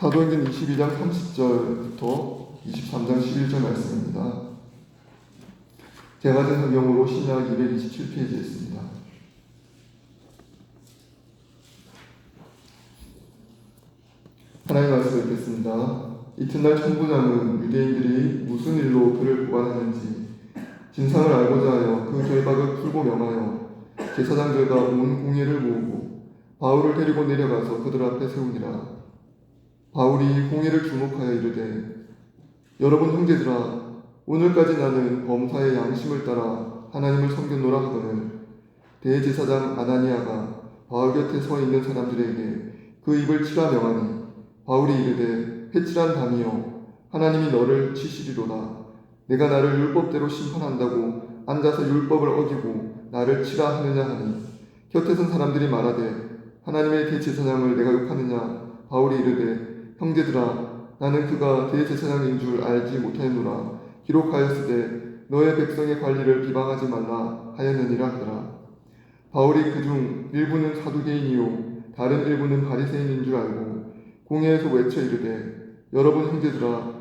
사도행전 22장 30절부터 23장 11절 말씀입니다. 제가 된 성경으로 신약 227페이지에 있습니다. 하나님의 말씀을 읽겠습니다. 이튿날 천부장은 유대인들이 무슨 일로 그를 고발하는지 진상을 알고자 하여 그 결박을 풀고 명하여 제사장들과 온 공회를 모으고 바울을 데리고 내려가서 그들 앞에 세우니라. 바울이 공회를 주목하여 이르되, 여러분 형제들아, 오늘까지 나는 범사의 양심을 따라 하나님을 섬겼노라 하거늘 대제사장 아나니아가 바울 곁에 서 있는 사람들에게 그 입을 치라 명하니, 바울이 이르되, 회칠한 담이여, 하나님이 너를 치시리로다. 내가 나를 율법대로 심판한다고 앉아서 율법을 어기고 나를 치라 하느냐 하니, 곁에 선 사람들이 말하되, 하나님의 대제사장을 내가 욕하느냐? 바울이 이르되, 형제들아, 나는 그가 대제사장인 줄 알지 못하였노라. 기록하였으되 너의 백성의 관리를 비방하지 말라 하였느니라 하더라. 바울이 그중 일부는 사두개인이요 다른 일부는 바리새인인 줄 알고 공회에서 외쳐 이르되, 여러분 형제들아,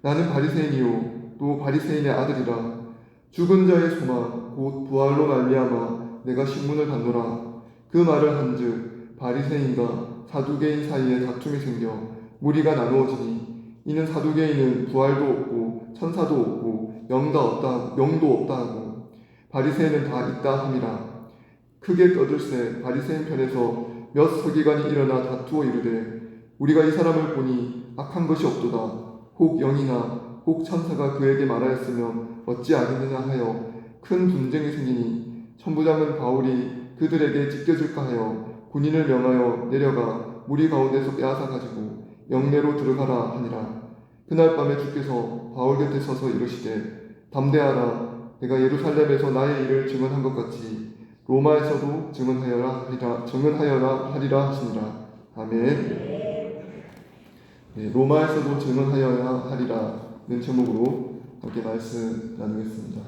나는 바리새인이요 또 바리새인의 아들이라. 죽은 자의 소망 곧 부활로 말미암아 내가 신문을 받노라. 그 말을 한즉 바리새인과 사두개인 사이에 다툼이 생겨 무리가 나누어지니, 이는 사두개인은 부활도 없고 천사도 없고 영도 없다 하고 바리새인은 다 있다 함이라. 크게 떠들세 바리새인 편에서 몇 서기관이 일어나 다투어 이르되, 우리가 이 사람을 보니 악한 것이 없도다. 혹 영이나 혹 천사가 그에게 말하였으면 어찌 아겠느냐 하여 큰 분쟁이 생기니, 천부장은 바울이 그들에게 찢겨질까 하여 군인을 명하여 내려가 무리 가운데서 빼앗아 가지고 영내로 들어가라 하니라. 그날 밤에 주께서 바울 곁에 서서 이르시되, 담대하라. 내가 예루살렘에서 나의 일을 증언한 것 같이 로마에서도 증언하여라 하리라 하시니라. 아멘. 네, 로마에서도 증언하여야 하리라는 제목으로 함께 말씀 나누겠습니다.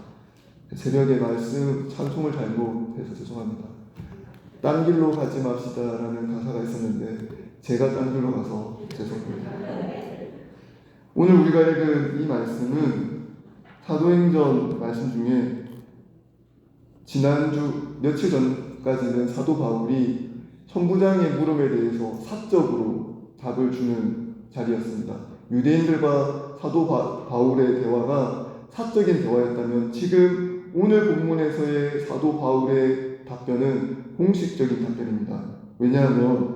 새벽에 말씀 찬송을 잘못해서 죄송합니다. 딴 길로 가지 맙시다라는 가사가 있었는데 제가 딴 길로 가서 죄송합니다. 오늘 우리가 읽은 이 말씀은 사도행전 말씀 중에 지난주 며칠 전까지는 사도 바울이 천부장의 물음에 대해서 사적으로 답을 주는 자리였습니다. 유대인들과 사도 바울의 대화가 사적인 대화였다면, 지금 오늘 본문에서의 사도 바울의 답변은 공식적인 답변입니다. 왜냐하면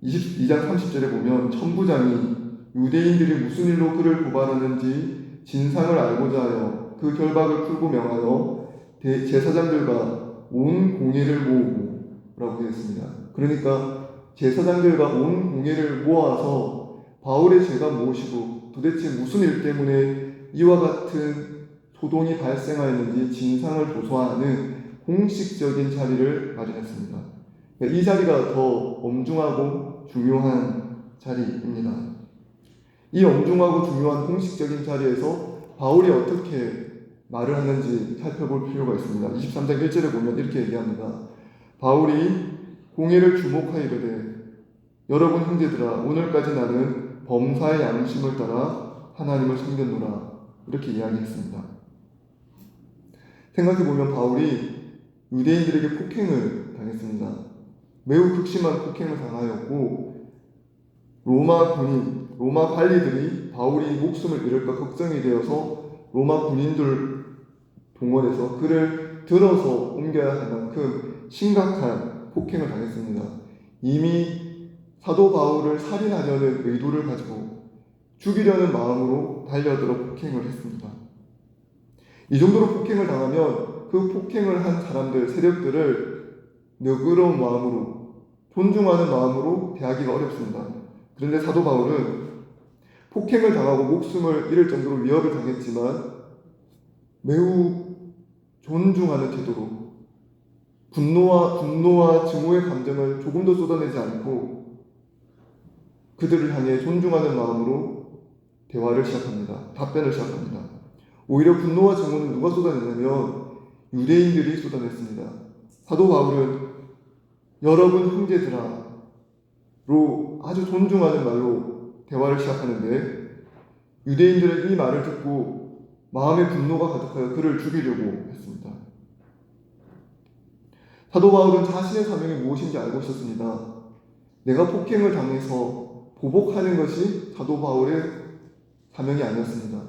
22장 30절에 보면 천부장이 유대인들이 무슨 일로 그를 고발하는지 진상을 알고자 하여 그 결박을 풀고 명하여 제사장들과 온 공회를 모으고 라고 되어 있습니다. 그러니까 제사장들과 온 공회를 모아서 바울의 죄가 무엇이고 도대체 무슨 일 때문에 이와 같은 소동이 발생하였는지 진상을 조사하는 공식적인 자리를 마련했습니다. 이 자리가 더 엄중하고 중요한 자리입니다. 이 엄중하고 중요한 공식적인 자리에서 바울이 어떻게 말을 하는지 살펴볼 필요가 있습니다. 23장 1절에 보면 이렇게 얘기합니다. 바울이 공회를 주목하여 이르되, 여러분 형제들아, 오늘까지 나는 범사의 양심을 따라 하나님을 섬겼노라. 이렇게 이야기했습니다. 생각해보면 바울이 유대인들에게 폭행을 당했습니다. 매우 극심한 폭행을 당하였고, 로마 관리들이 바울이 목숨을 잃을까 걱정이 되어서 로마 군인들 동원해서 그를 들어서 옮겨야 할 만큼 심각한 폭행을 당했습니다. 이미 사도 바울을 살인하려는 의도를 가지고 죽이려는 마음으로 달려들어 폭행을 했습니다. 이 정도로 폭행을 당하면 그 폭행을 한 사람들, 세력들을 너그러운 마음으로, 존중하는 마음으로 대하기가 어렵습니다. 그런데 사도 바울은 폭행을 당하고 목숨을 잃을 정도로 위협을 당했지만 매우 존중하는 태도로 분노와 증오의 감정을 조금도 쏟아내지 않고 그들을 향해 존중하는 마음으로 대화를 시작합니다. 답변을 시작합니다. 오히려 분노와 증오는 누가 쏟아내냐면 유대인들이 쏟아냈습니다. 사도 바울은 여러분 형제들아 로 아주 존중하는 말로 대화를 시작하는데 유대인들은 이 말을 듣고 마음의 분노가 가득하여 그를 죽이려고 했습니다. 사도 바울은 자신의 사명이 무엇인지 알고 있었습니다. 내가 폭행을 당해서 보복하는 것이 사도 바울의 사명이 아니었습니다.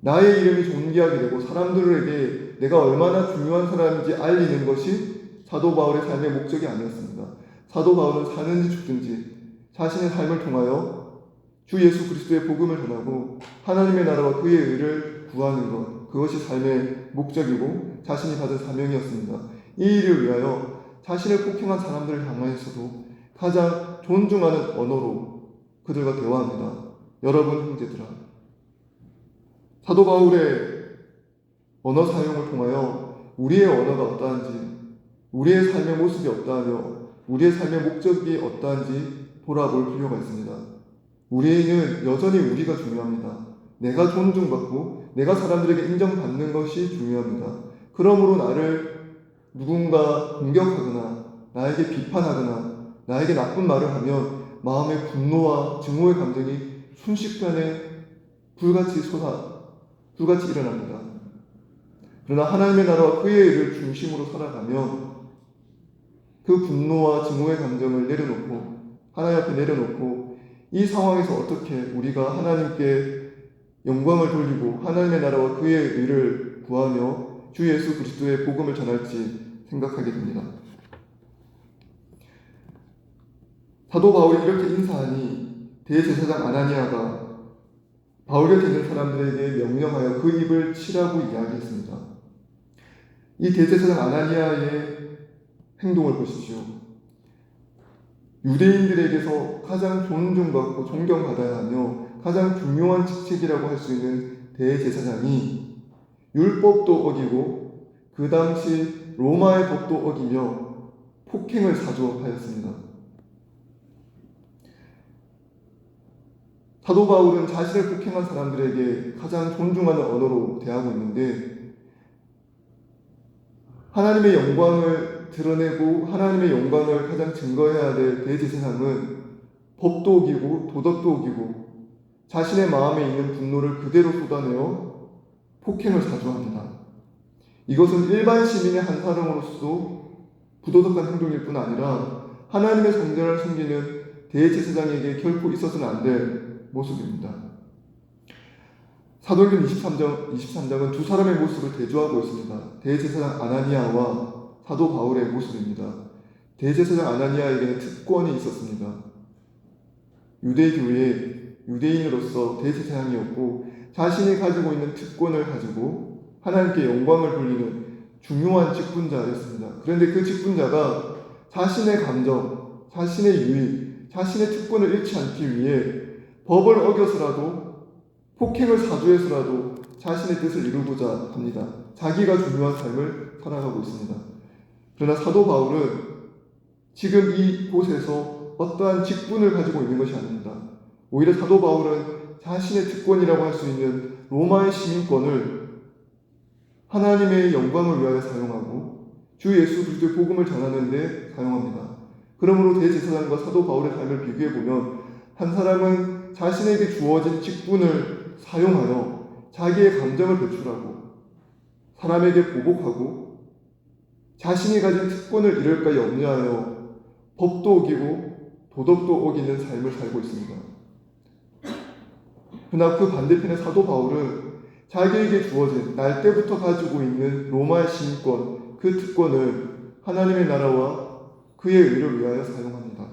나의 이름이 존귀하게 되고 사람들에게 내가 얼마나 중요한 사람인지 알리는 것이 사도 바울의 삶의 목적이 아니었습니다. 사도 바울은 사는지 죽든지 자신의 삶을 통하여 주 예수 그리스도의 복음을 전하고 하나님의 나라와 그의 의를 구하는 것, 그것이 삶의 목적이고 자신이 받은 사명이었습니다. 이 일을 위하여 자신을 폭행한 사람들을 향하여서도 가장 존중하는 언어로 그들과 대화합니다. 여러분 형제들아, 사도 바울의 언어 사용을 통하여 우리의 언어가 어떠한지, 우리의 삶의 모습이 어떠하며 우리의 삶의 목적이 어떠한지 돌아볼 필요가 있습니다. 우리는 여전히 우리가 중요합니다. 내가 존중받고 내가 사람들에게 인정받는 것이 중요합니다. 그러므로 나를 누군가 공격하거나 나에게 비판하거나 나에게 나쁜 말을 하면 마음의 분노와 증오의 감정이 순식간에 불같이 일어납니다. 그러나 하나님의 나라와 그의 일을 중심으로 살아가면 그 분노와 증오의 감정을 내려놓고 하나님 앞에 내려놓고 이 상황에서 어떻게 우리가 하나님께 영광을 돌리고 하나님의 나라와 그의 의를 구하며 주 예수 그리스도의 복음을 전할지 생각하게 됩니다. 사도 바울이 이렇게 인사하니 대제사장 아나니아가 바울 곁에 있는 사람들에게 명령하여 그 입을 치라고 이야기했습니다. 이 대제사장 아나니아의 행동을 보십시오. 유대인들에게서 가장 존중받고 존경받아야 하며 가장 중요한 직책이라고 할 수 있는 대제사장이 율법도 어기고 그 당시 로마의 법도 어기며 폭행을 사주하였습니다. 사도 바울은 자신을 폭행한 사람들에게 가장 존중하는 언어로 대하고 있는데 하나님의 영광을 드러내고 하나님의 영광을 가장 증거해야 될 대제사장은 법도 어기고 도덕도 어기고 자신의 마음에 있는 분노를 그대로 쏟아내어 폭행을 사주합니다. 이것은 일반 시민의 한 사람으로서도 부도덕한 행동일 뿐 아니라 하나님의 성전을 섬기는 대제사장에게 결코 있어서는 안 될 모습입니다. 사도행전 23장은 두 사람의 모습을 대조하고 있습니다. 대제사장 아나니아와 사도 바울의 모습입니다. 대제사장 아나니아에게는 특권이 있었습니다. 유대교의 유대인으로서 대제사장이었고 자신이 가지고 있는 특권을 가지고 하나님께 영광을 돌리는 중요한 직분자였습니다. 그런데 그 직분자가 자신의 감정, 자신의 유익, 자신의 특권을 잃지 않기 위해 법을 어겨서라도 폭행을 사주해서라도 자신의 뜻을 이루고자 합니다. 자기가 중요한 삶을 살아가고 있습니다. 그러나 사도 바울은 지금 이곳에서 어떠한 직분을 가지고 있는 것이 아닙니다. 오히려 사도 바울은 자신의 특권이라고 할 수 있는 로마의 시민권을 하나님의 영광을 위하여 사용하고 주 예수 그리스도의 복음을 전하는 데 사용합니다. 그러므로 대제사장과 사도 바울의 삶을 비교해보면 한 사람은 자신에게 주어진 직분을 사용하여 자기의 감정을 배출하고 사람에게 보복하고 자신이 가진 특권을 잃을까 염려하여 법도 어기고 도덕도 어기는 삶을 살고 있습니다. 그러나 그 반대편의 사도 바울은 자기에게 주어진 날 때부터 가지고 있는 로마의 시민권, 그 특권을 하나님의 나라와 그의 의를 위하여 사용합니다.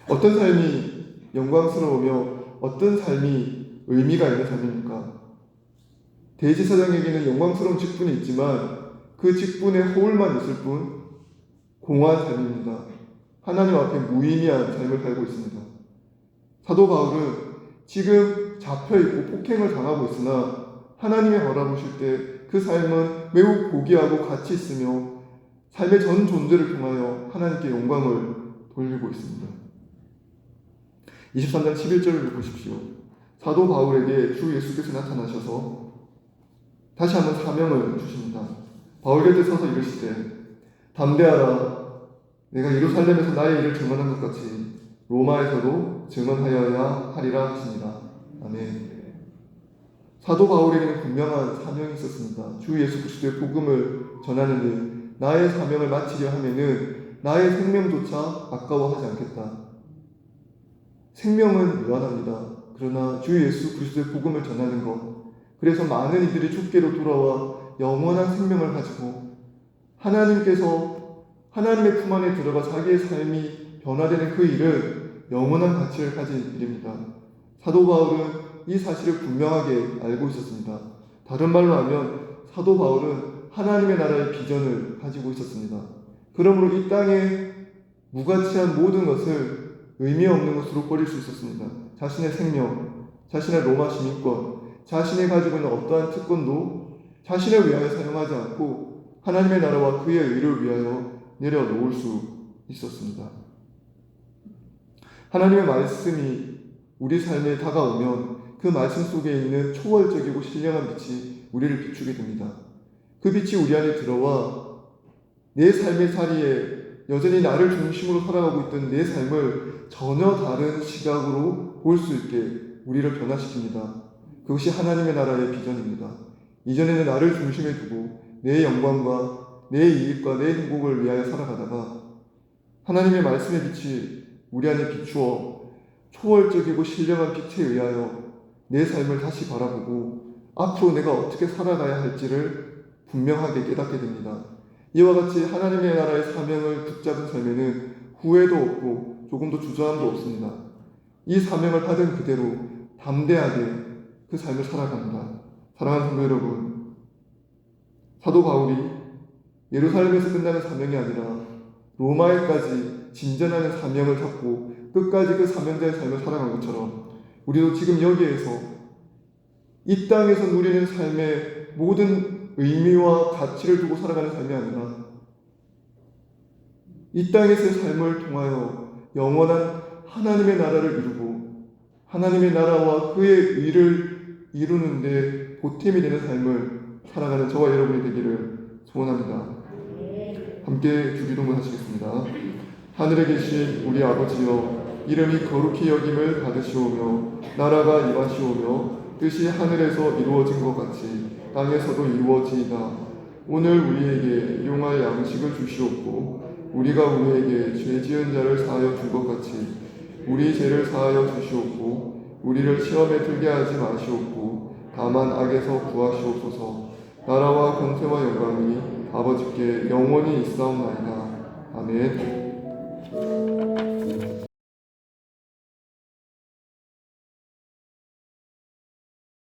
어떤 삶이 영광스러우며 어떤 삶이 의미가 있는 삶입니까? 대제사장에게는 영광스러운 직분이 있지만 그 직분에 허울만 있을 뿐 공허한 삶입니다. 하나님 앞에 무의미한 삶을 살고 있습니다. 사도 바울은 지금 잡혀있고 폭행을 당하고 있으나 하나님의 바라보실 때 그 삶은 매우 고귀하고 가치 있으며 삶의 전 존재를 통하여 하나님께 영광을 돌리고 있습니다. 23장 11절을 보십시오. 사도 바울에게 주 예수께서 나타나셔서 다시 한번 사명을 주십니다. 바울 곁에 서서 이르시되 담대하라. 내가 예루살렘에서 나의 일을 증언한 것 같이 로마에서도 증언하여야 하리라 하시니라. 아멘. 사도 바울에게는 분명한 사명이 있었습니다. 주 예수 그리스도의 복음을 전하는 일, 나의 사명을 마치려 하면은 나의 생명조차 아까워하지 않겠다. 생명은 무한합니다. 그러나 주 예수 그리스도의 복음을 전하는 것, 그래서 많은 이들이 주께로 돌아와 영원한 생명을 가지고 하나님께서 하나님의 품 안에 들어가 자기의 삶이 변화되는 그 일은 영원한 가치를 가진 일입니다. 사도 바울은 이 사실을 분명하게 알고 있었습니다. 다른 말로 하면 사도 바울은 하나님의 나라의 비전을 가지고 있었습니다. 그러므로 이 땅에 무가치한 모든 것을 의미 없는 것으로 버릴 수 있었습니다. 자신의 생명, 자신의 로마 시민권, 자신이 가지고 있는 어떠한 특권도 자신을 위하여 사용하지 않고 하나님의 나라와 그의 의를 위하여 내려놓을 수 있었습니다. 하나님의 말씀이 우리 삶에 다가오면 그 말씀 속에 있는 초월적이고 신령한 빛이 우리를 비추게 됩니다. 그 빛이 우리 안에 들어와 내 삶의 자리에 여전히 나를 중심으로 살아가고 있던 내 삶을 전혀 다른 시각으로 볼 수 있게 우리를 변화시킵니다. 그것이 하나님의 나라의 비전입니다. 이전에는 나를 중심에 두고 내 영광과 내 이익과 내 행복을 위하여 살아가다가 하나님의 말씀의 빛이 우리 안에 비추어 초월적이고 신령한 빛에 의하여 내 삶을 다시 바라보고 앞으로 내가 어떻게 살아가야 할지를 분명하게 깨닫게 됩니다. 이와 같이 하나님의 나라의 사명을 붙잡은 삶에는 후회도 없고 조금도 주저함도 없습니다. 이 사명을 받은 그대로 담대하게 그 삶을 살아갑니다. 사랑하는 성도 여러분, 사도 바울이 예루살렘에서 끝나는 사명이 아니라 로마에까지 진전하는 사명을 잡고 끝까지 그 사명자의 삶을 살아간 것처럼 우리도 지금 여기에서 이 땅에서 누리는 삶의 모든 의미와 가치를 두고 살아가는 삶이 아니라 이 땅에서의 삶을 통하여 영원한 하나님의 나라를 이루고 하나님의 나라와 그의 의를 이루는 데 보탬이 되는 삶을 살아가는 저와 여러분이 되기를 소원합니다. 함께 주기도문 하시겠습니다. 하늘에 계신 우리 아버지여, 이름이 거룩히 여김을 받으시오며 나라가 임하시오며 뜻이 하늘에서 이루어진 것 같이 땅에서도 이루어지이다. 오늘 우리에게 일용할 양식을 주시옵고 우리가 우리에게 죄 지은 자를 사하여 준 것 같이 우리 죄를 사하여 주시옵고 우리를 시험에 들게 하지 마시옵고 다만 악에서 구하시옵소서. 나라와 권세와 영광이 아버지께 영원히 있사옵나이다. 아멘.